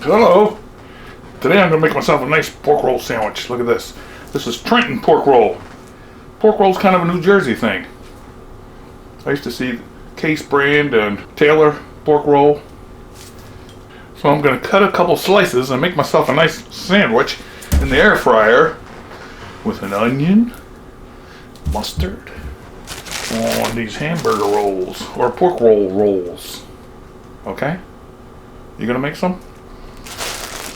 Hello. Today I'm going to make myself a nice pork roll sandwich. Look at this. This is Trenton pork roll. Pork roll's kind of a New Jersey thing. I used to see Case Brand and Taylor pork roll. So I'm going to cut a couple slices and make myself a nice sandwich in the air fryer with an onion, mustard, on these hamburger rolls or pork roll rolls. Okay? You going to make some?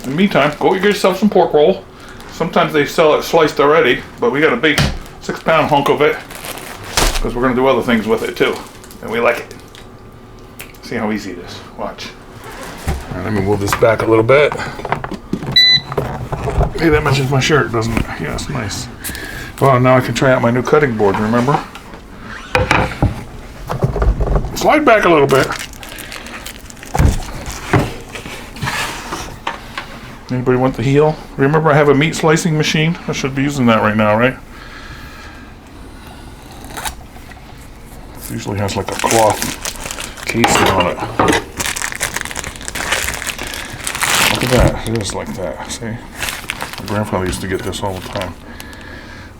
In the meantime, go get yourself some pork roll. Sometimes they sell it sliced already, but we got a big 6-pound hunk of it because we're going to do other things with it too, and we like it. See how easy it is. Watch. All right, let me move this back a little bit. Hey, that matches my shirt, doesn't it? Yeah, it's nice. Well, now I can try out my new cutting board, remember? Slide back a little bit. Anybody want the heel? Remember I have a meat slicing machine? I should be using that right now, right? It usually has like a cloth casing on it. Look at that. It is like that. See? My grandfather used to get this all the time.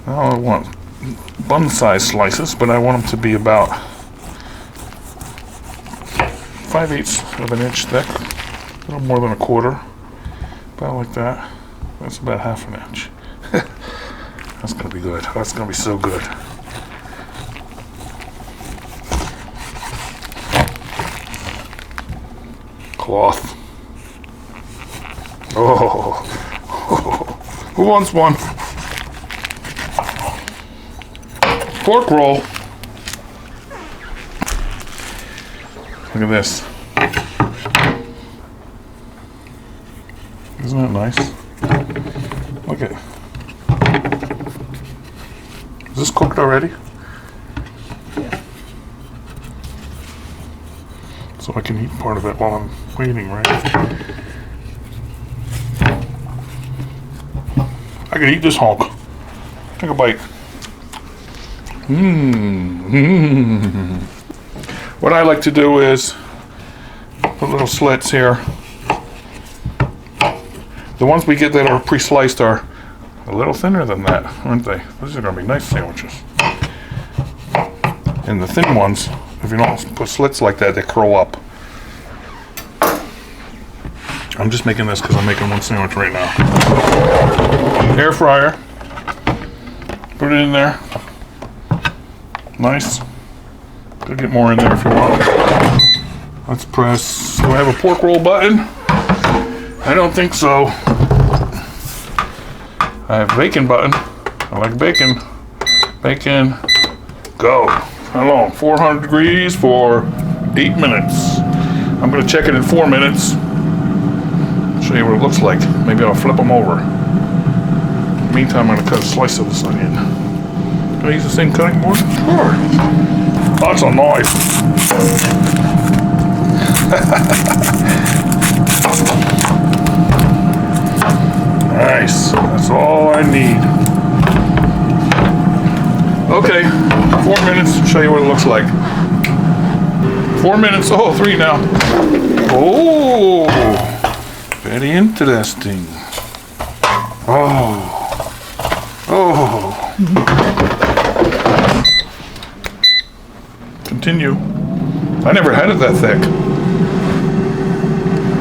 Now I want bun-sized slices, but I want them to be about 5/8 of an inch thick. A little more than a quarter. About like that. That's about half an inch. That's gonna be good. That's gonna be so good. Cloth. Oh. Who wants one? Pork roll. Look at this. Isn't that nice? Look at it. Is this cooked already? Yeah. So I can eat part of it while I'm waiting, right? I can eat this hunk. Take a bite. Mmm. What I like to do is put little slits here. The ones we get that are pre-sliced are a little thinner than that, aren't they? These are going to be nice sandwiches. And the thin ones, if you don't put slits like that, they curl up. I'm just making this because I'm making one sandwich right now. Air fryer. Put it in there. Nice. Could get more in there if you want. Let's press. Do I have a pork roll button? I don't think so. I have bacon button. I like bacon. Bacon. Go. How long? 400 degrees for 8 minutes. I'm going to check it in 4 minutes. Show you what it looks like. Maybe I'll flip them over. In the meantime, I'm going to cut a slice of this onion. Can I use the same cutting board? Sure. That's a knife. Nice. That's all I need. Okay. 4 minutes. Show you what it looks like. 4 minutes. Oh, 3 now. Oh. Very interesting. Oh. Oh. Continue. I never had it that thick.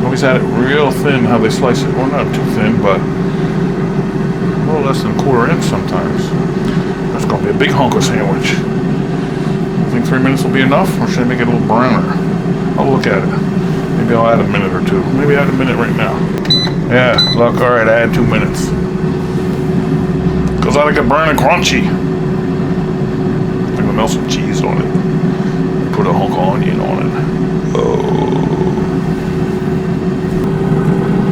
Always had it real thin how they slice it. Well, not too thin, but a little less than a quarter inch sometimes. That's going to be a big hunk of sandwich. You think 3 minutes will be enough, or should I make it a little browner? I'll look at it. Maybe I'll add a minute or two. Maybe add a minute right now. Yeah, look, all right, I add 2 minutes. Because I like it brown and crunchy. I'm going to melt some cheese on it. Put a hunk of onion on it. Oh.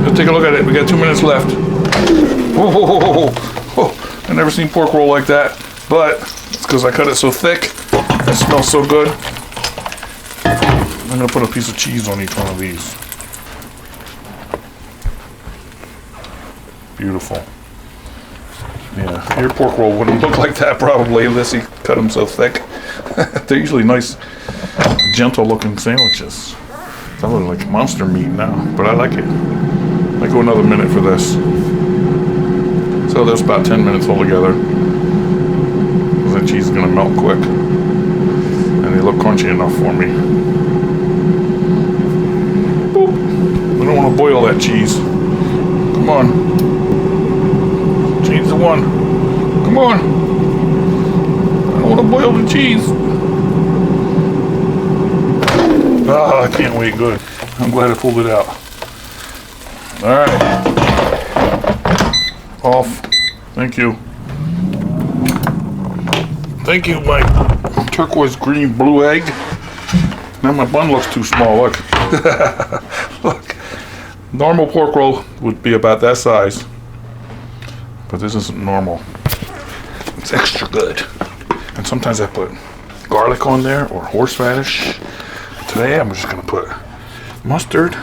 Let's take a look at it. We got 2 minutes left. Whoa. I've never seen pork roll like that, but it's because I cut it so thick. It smells so good. I'm going to put a piece of cheese on each one of these. Beautiful. Yeah, your pork roll wouldn't look like that probably unless you cut them so thick. They're usually nice, gentle looking sandwiches. That looks like monster meat now, but I like it. go another minute for this. So there's about 10 minutes altogether. The cheese is gonna melt quick. And they look crunchy enough for me. Boop. I don't want to boil that cheese. Come on. Change the one. Come on. I don't want to boil the cheese. Ah, I can't wait. Good. I'm glad I pulled it out. Alright. Off. Thank you. Thank you, my turquoise green blue egg. Now my bun looks too small. Look. Look. Normal pork roll would be about that size. But this isn't normal. It's extra good. And sometimes I put garlic on there or horseradish. Today I'm just going to put mustard,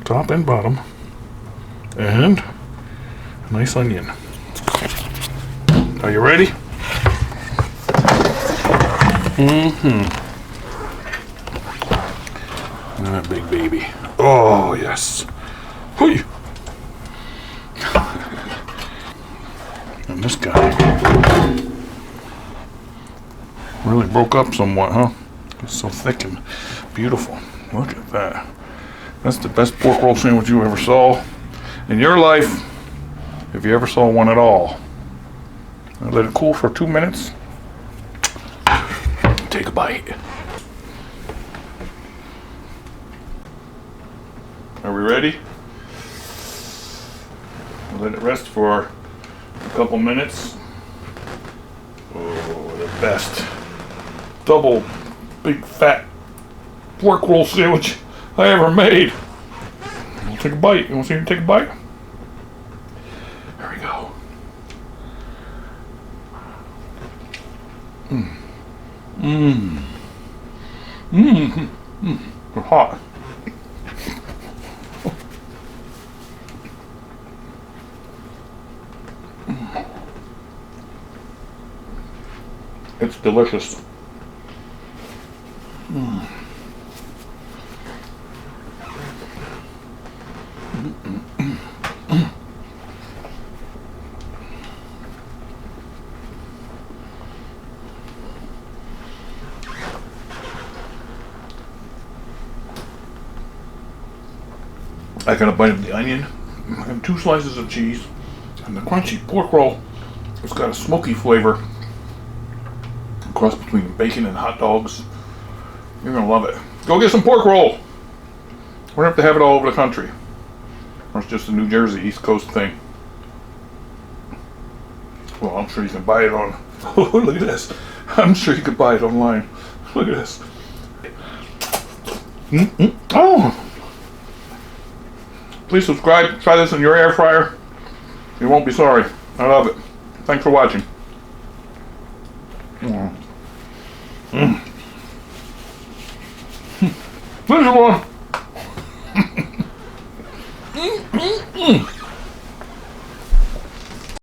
top and bottom, and a nice onion. Are you ready? Mm-hmm. And that big baby. Oh, yes. Hui. And this guy really broke up somewhat, huh? It's so thick and beautiful. Look at that. That's the best pork roll sandwich you ever saw in your life, if you ever saw one at all. I let it cool for 2 minutes. Take a bite. Are we ready? Let it rest for a couple minutes. Oh, the best double big fat pork roll sandwich I ever made. We'll take a bite. You want to see me take a bite? There we go. Mmm. Mmm. Mmm. Mmm. It's hot. It's delicious. Mm. I got a bite of the onion, and 2 slices of cheese, and the crunchy pork roll. It's got a smoky flavor, a cross between bacon and hot dogs. You're gonna love it. Go get some pork roll. We're gonna have to have it all over the country. Or it's just a New Jersey East Coast thing. Well, I'm sure you can buy it on. Oh, look at this. I'm sure you could buy it online. Look at this. Oh. Please subscribe. Try this in your air fryer. You won't be sorry. I love it. Thanks for watching. This is one.